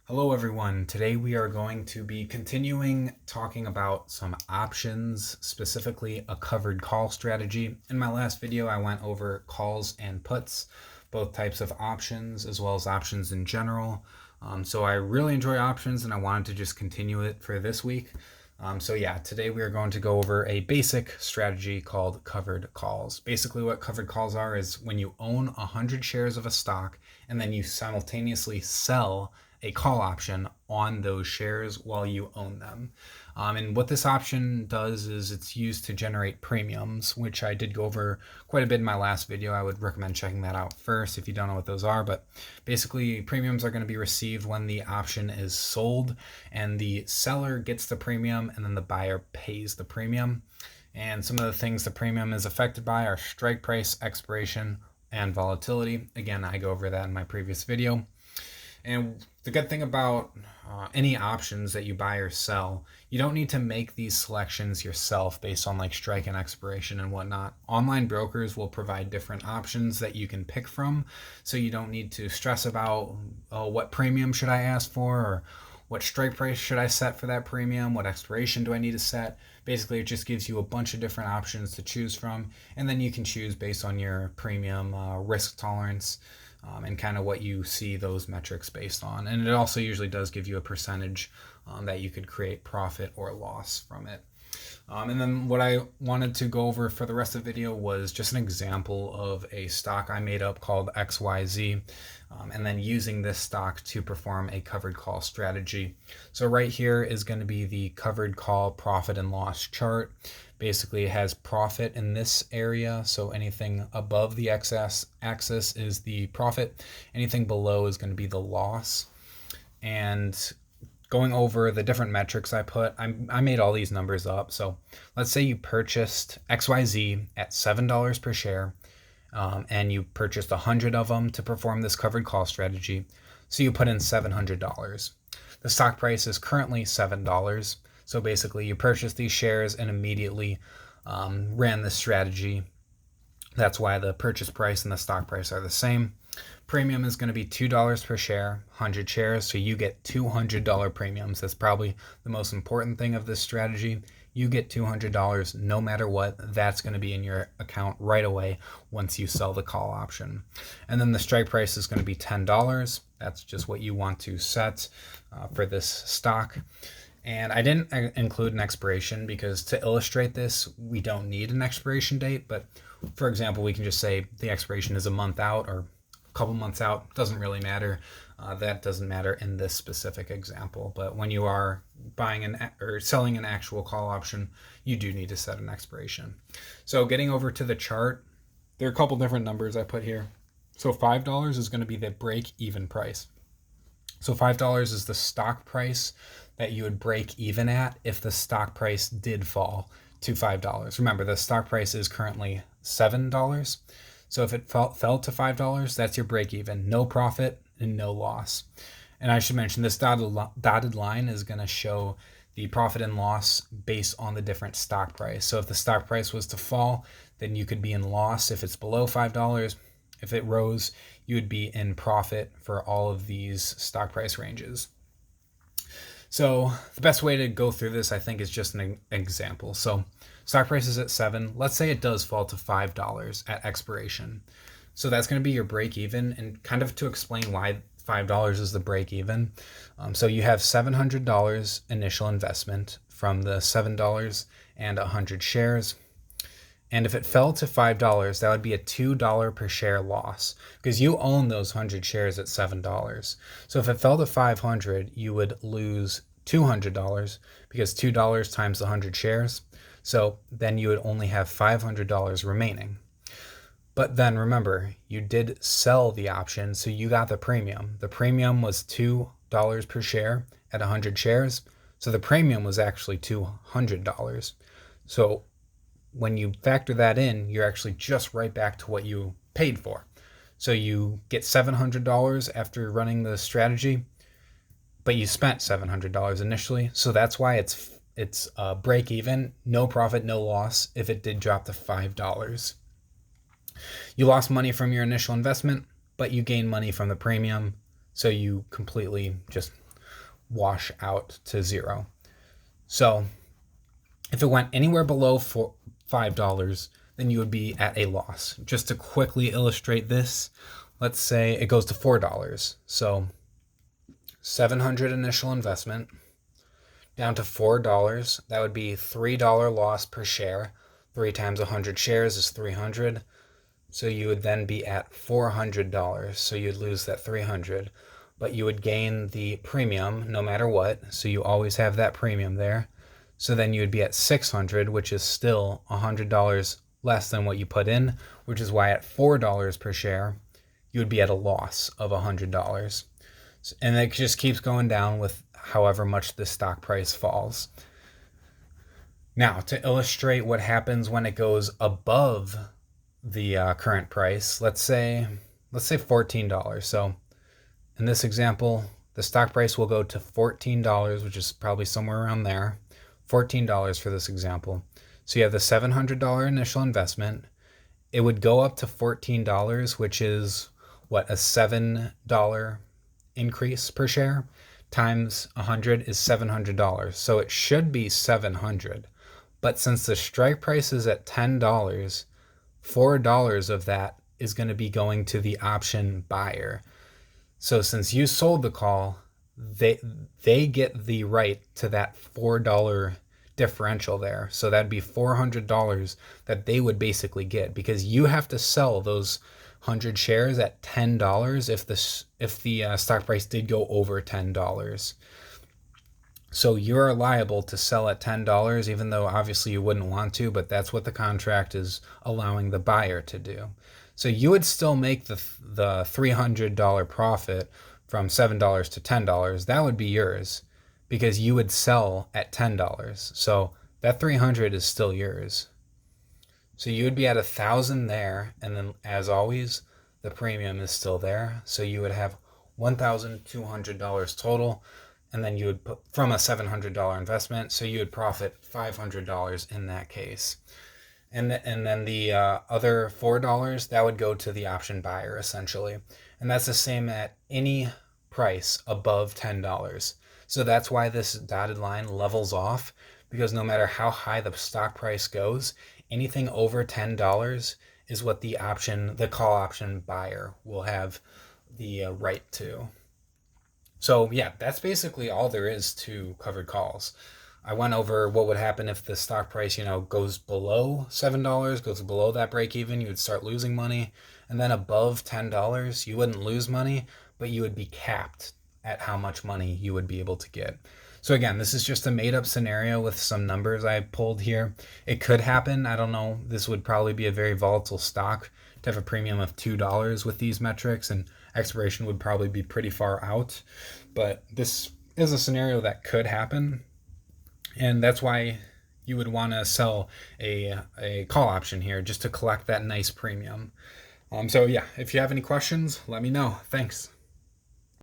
Hello everyone. Today we are going to be continuing talking about some options, specifically a covered call strategy. In my last video, I went over calls and puts, both types of options, as well as options in general. So I really enjoy options and I wanted to just continue it for this week. Today we are going to go over a basic strategy called covered calls. Basically what covered calls are is when you own 100 shares of a stock and then you simultaneously sell a call option on those shares while you own them. And what this option does is it's used to generate premiums, which I did go over quite a bit in my last video. I would recommend checking that out first if you don't know what those are. But basically, premiums are going to be received when the option is sold and the seller gets the premium and then the buyer pays the premium. And some of the things the premium is affected by are strike price, expiration, and volatility. Again, I go over that in my previous video. And the good thing about any options that you buy or sell, you don't need to make these selections yourself based on like strike and expiration and whatnot. Online brokers will provide different options that you can pick from, so you don't need to stress about what premium should I ask for, or what strike price should I set for that premium, what expiration do I need to set. Basically, it just gives you a bunch of different options to choose from, and then you can choose based on your premium risk tolerance. And kind of what you see those metrics based on. And it also usually does give you a percentage that you could create profit or loss from it. And then what I wanted to go over for the rest of the video was just an example of a stock I made up called XYZ, and then using this stock to perform a covered call strategy. So right here is going to be the covered call profit and loss chart. Basically, it has profit in this area, so anything above the x-axis is the profit, anything below is going to be the loss. And going over the different metrics I put, I made all these numbers up. So let's say you purchased XYZ at $7 per share, and you purchased 100 of them to perform this covered call strategy. So you put in $700. The stock price is currently $7. So basically you purchased these shares and immediately ran this strategy. That's why the purchase price and the stock price are the same. Premium is going to be $2 per share, 100 shares, so you get $200 premiums. That's probably the most important thing of this strategy. You get $200 no matter what. That's going to be in your account right away once you sell the call option. And then the strike price is going to be $10. That's just what you want to set for this stock. And I didn't include an expiration because to illustrate this, we don't need an expiration date. But for example, we can just say the expiration is a month out or a couple months out. Doesn't really matter. That doesn't matter in this specific example. But when you are buying or selling an actual call option, you do need to set an expiration. So getting over to the chart, there are a couple different numbers I put here. So $5 is going to be the break-even price. So $5 is the stock price that you would break even at if the stock price did fall to $5. Remember, the stock price is currently $7. So if it fell to $5, that's your break even. No profit and no loss. And I should mention this dotted line is going to show the profit and loss based on the different stock price. So if the stock price was to fall, then you could be in loss if it's below $5. If it rose, you would be in profit for all of these stock price ranges. So the best way to go through this, I think, is just an example. So stock price is at $7. Let's say it does fall to $5 at expiration. So that's going to be your break even. And kind of to explain why $5 is the break even. So you have $700 initial investment from the $7 and 100 shares. And if it fell to $5, that would be a $2 per share loss because you own those 100 shares at $7. So if it fell to 500, you would lose $200 because $2 times the 100 shares. So then you would only have $500 remaining. But then remember, you did sell the option, so you got the premium. The premium was $2 per share at 100 shares. So the premium was actually $200. So when you factor that in, you're actually just right back to what you paid for. So you get $700 after running the strategy, but you spent $700 initially. So that's why it's break even, no profit, no loss if it did drop to $5. You lost money from your initial investment, but you gain money from the premium. So you completely just wash out to zero. So if it went anywhere below $5, then you would be at a loss. Just to quickly illustrate this, let's say it goes to $4. So 700 initial investment down to $4. That would be $3 loss per share. 3 times 100 shares is 300. So you would then be at $400. So you'd lose that 300, but you would gain the premium no matter what. So you always have that premium there. So then you would be at 600, which is still $100 less than what you put in, which is why at $4 per share, you would be at a loss of $100. And it just keeps going down with however much the stock price falls. Now, to illustrate what happens when it goes above the current price, let's say $14. So in this example, the stock price will go to $14, which is probably somewhere around there. $14 for this example. So you have the $700 initial investment. It would go up to $14, which is what, a $7 increase per share, times 100 is $700. So it should be 700. But since the strike price is at $10, $4 of that is going to be going to the option buyer. So since you sold the call, they get the right to that $4 differential there. So that'd be $400 that they would basically get, because you have to sell those 100 shares at $10 if the stock price did go over $10. So you're liable to sell at $10, even though obviously you wouldn't want to, but that's what the contract is allowing the buyer to do. So you would still make the $300 profit from $7 to $10. That would be yours because you would sell at $10. So that $300 is still yours. So you would be at $1,000 there, and then as always, the premium is still there. So you would have $1,200 total. And then you would put from a $700 investment, so you would profit $500 in that case. And then the other $4, that would go to the option buyer essentially. And that's the same at any price above $10. So that's why this dotted line levels off, because no matter how high the stock price goes, anything over $10 is what the call option buyer will have the right to. So yeah, that's basically all there is to covered calls. I went over what would happen if the stock price, goes below $7, goes below that break even, you would start losing money. And then above $10, you wouldn't lose money, but you would be capped at how much money you would be able to get. So again, this is just a made up scenario with some numbers I pulled here. It could happen. I don't know. This would probably be a very volatile stock to have a premium of $2 with these metrics, and expiration would probably be pretty far out. But this is a scenario that could happen. And that's why you would want to sell a call option here, just to collect that nice premium. So yeah, if you have any questions, let me know. Thanks.